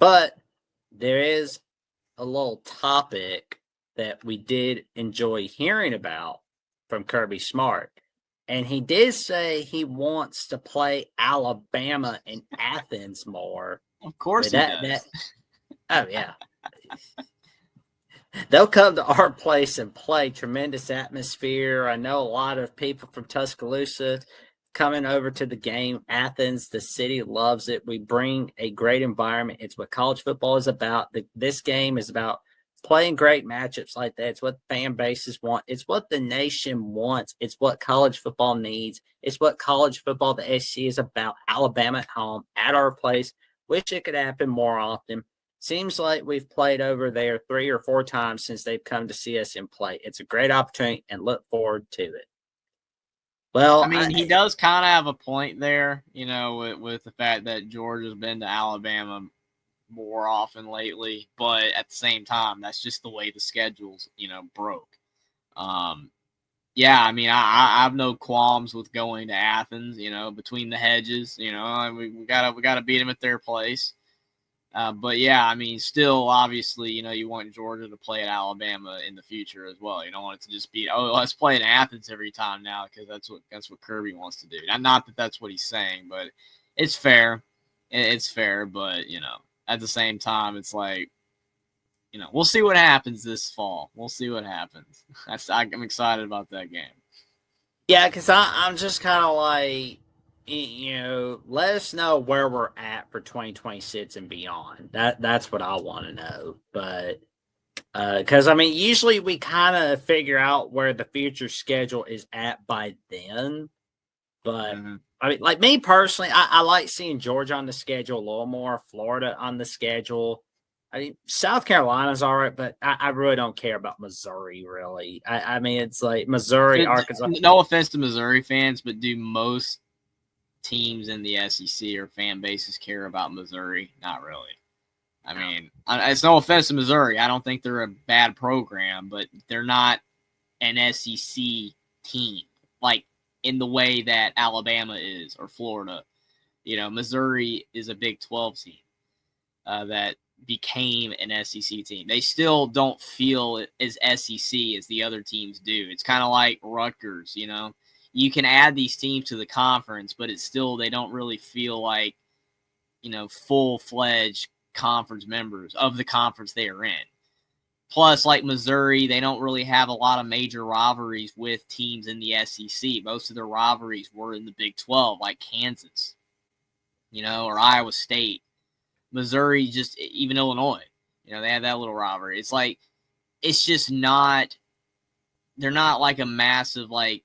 But there is a little topic that we did enjoy hearing about from Kirby Smart. And he did say he wants to play Alabama and Athens more. Of course he does. Oh, yeah. They'll come to our place and play. Tremendous atmosphere. I know a lot of people from Tuscaloosa coming over to the game. Athens, the city loves it. We bring a great environment. It's what college football is about. This game is about playing great matchups like that. It's what fan bases want. It's what the nation wants. It's what college football needs. It's what college football, the SEC, is about. Alabama at home, at our place. Wish it could happen more often. Seems like we've played over there 3 or 4 times since they've come to see us in play. It's a great opportunity and look forward to it. Well, I mean, he does kind of have a point there, with the fact that Georgia's been to Alabama more often lately, but at the same time, that's just the way the schedule's, broke. Yeah, I mean, I have no qualms with going to Athens, between the hedges, we gotta beat them at their place. But yeah, I mean, still, obviously, you want Georgia to play at Alabama in the future as well. You don't want it to just be, let's play in Athens every time now because that's what Kirby wants to do. Not that that's what he's saying, but it's fair. It's fair, but at the same time, it's like, we'll see what happens this fall. We'll see what happens. I'm excited about that game. Yeah, because I'm just kind of like, let us know where we're at for 2026 and beyond. That's what I want to know. But because I mean, usually we kind of figure out where the future schedule is at by then. But I mean, like me personally, I like seeing Georgia on the schedule a little more, Florida on the schedule. I mean, South Carolina's all right, but I really don't care about Missouri, really. I mean, it's like Missouri, Arkansas. No offense to Missouri fans, but do most teams in the SEC or fan bases care about Missouri? Not really. I mean, it's no offense to Missouri. I don't think they're a bad program, but they're not an SEC team, like in the way that Alabama is or Florida. Missouri is a Big 12 team that became an SEC team. They still don't feel as SEC as the other teams do. It's kind of like Rutgers, You can add these teams to the conference, but it's still, they don't really feel like, full-fledged conference members of the conference they are in. Plus, like Missouri, they don't really have a lot of major rivalries with teams in the SEC. Most of their rivalries were in the Big 12, like Kansas, or Iowa State. Missouri, just even Illinois, they have that little rivalry. It's like, it's just not, they're not like a massive, like,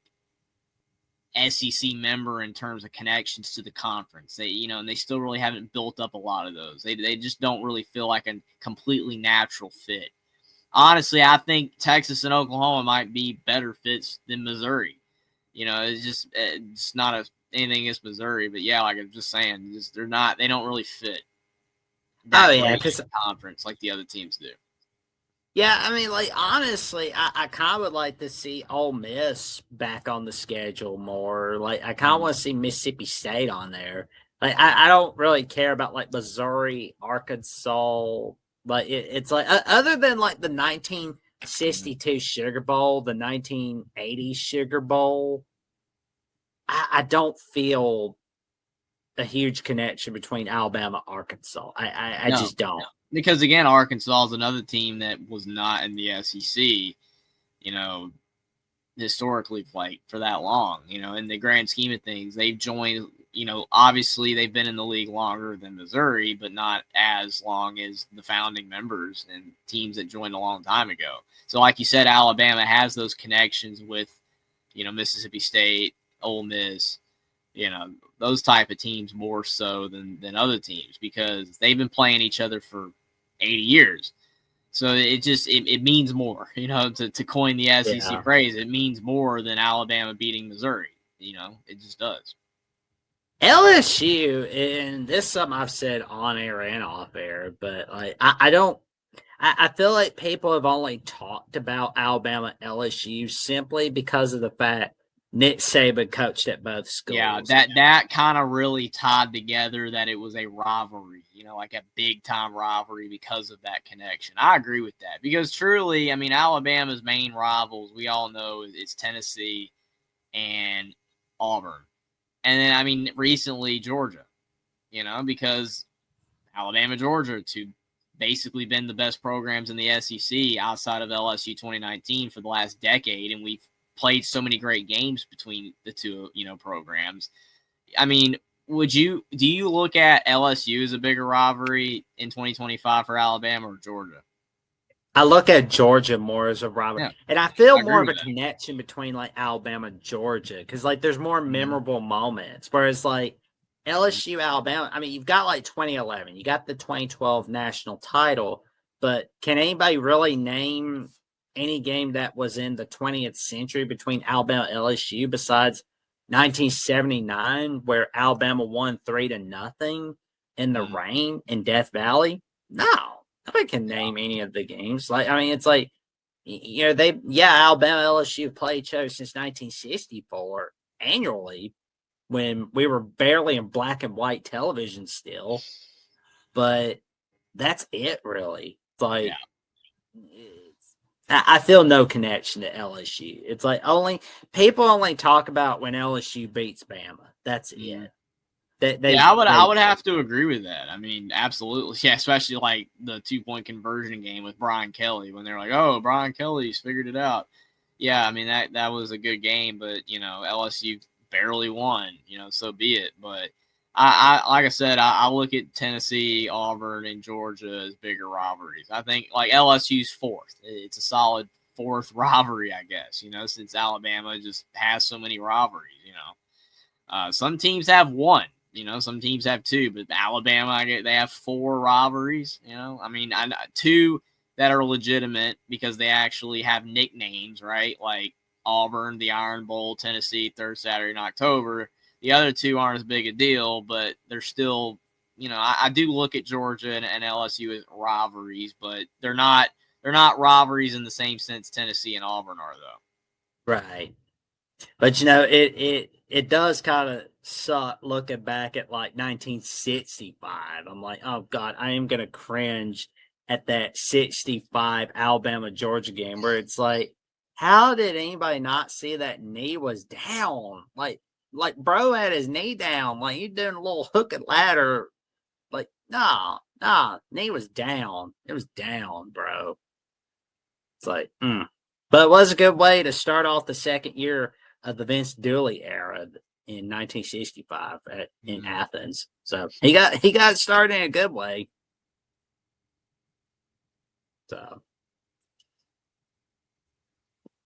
SEC member in terms of connections to the conference. They, and they still really haven't built up a lot of those. They just don't really feel like a completely natural fit. Honestly, I think Texas and Oklahoma might be better fits than Missouri. It's not anything against Missouri, but yeah, like I'm just saying, they don't really fit that great conference like the other teams do. Yeah, I mean, like, honestly, I kind of would like to see Ole Miss back on the schedule more. Like, I kind of want to see Mississippi State on there. Like, I don't really care about, like, Missouri, Arkansas. Like, it's like, other than, like, the 1962 Sugar Bowl, the 1980 Sugar Bowl, I don't feel a huge connection between Alabama and Arkansas. I just don't. Because, again, Arkansas is another team that was not in the SEC, historically, like, for that long. In the grand scheme of things, they've joined, obviously they've been in the league longer than Missouri, but not as long as the founding members and teams that joined a long time ago. So, like you said, Alabama has those connections with, Mississippi State, Ole Miss, those type of teams more so than other teams because they've been playing each other for 80 years. So it means more, to coin the SEC phrase, it means more than Alabama beating Missouri. It just does. LSU, and this is something I've said on air and off air, but like I feel like people have only talked about Alabama LSU simply because of the fact Nick Saban coached at both Yeah, schools. that kind of really tied together that it was a rivalry, like a big time rivalry because of that connection. I agree with that because truly, I mean, Alabama's main rivals, we all know, is Tennessee and Auburn. And then, I mean, recently Georgia, because Alabama, Georgia, to basically been the best programs in the SEC outside of LSU 2019 for the last decade. And we've played so many great games between the two, programs. I mean, do you look at LSU as a bigger rivalry in 2025 for Alabama or Georgia? I look at Georgia more as a rival, Yeah, and I feel I agree more of with a that. connection between like Alabama and Georgia because like there's more Mhm. memorable moments. Whereas like LSU, Alabama, I mean, you've got like 2011, you got the 2012 national title, but can anybody really name any game that was in the 20th century between Alabama and LSU besides 1979, where Alabama won 3-0 in the Mhm. rain in Death Valley? No. Nobody can Yeah. name any of the games. Like, I mean, it's like, Alabama, LSU played each other since 1964 annually when we were barely in black and white television still. But that's it, really. It's Yeah. like, I feel no connection to LSU. It's like people only talk about when LSU beats Bama. That's Mhm. it. They Yeah, I they would have to agree with that. I mean, absolutely. Yeah, especially like the 2-point conversion game with Brian Kelly when they're like, "Oh, Brian Kelly's figured it out." Yeah, I mean that was a good game, but LSU barely won. So be it. But I like I said, I look at Tennessee, Auburn, and Georgia as bigger rivalries. I think like LSU's fourth. It's a solid fourth rivalry, I guess. Since Alabama just has so many rivalries. Some teams have one. Some teams have two, but Alabama, they have four rivalries. I mean, two that are legitimate because they actually have nicknames, right? Like Auburn, the Iron Bowl, Tennessee, third Saturday in October. The other two aren't as big a deal, but they're still, I do look at Georgia and LSU as rivalries, but they're not rivalries in the same sense Tennessee and Auburn are, though. right. But it does kind of suck looking back at like 1965. I'm like, oh god, I am gonna cringe at that 65 Alabama Georgia game where it's like, how did anybody not see that knee was down? Like bro had his knee down, like he doing a little hook and ladder. Like, nah, knee was down. It was down, bro. It's like, But it was a good way to start off the second year of the Vince Dooley era in 1965 in Mhm. Athens. So he got started in a good way. So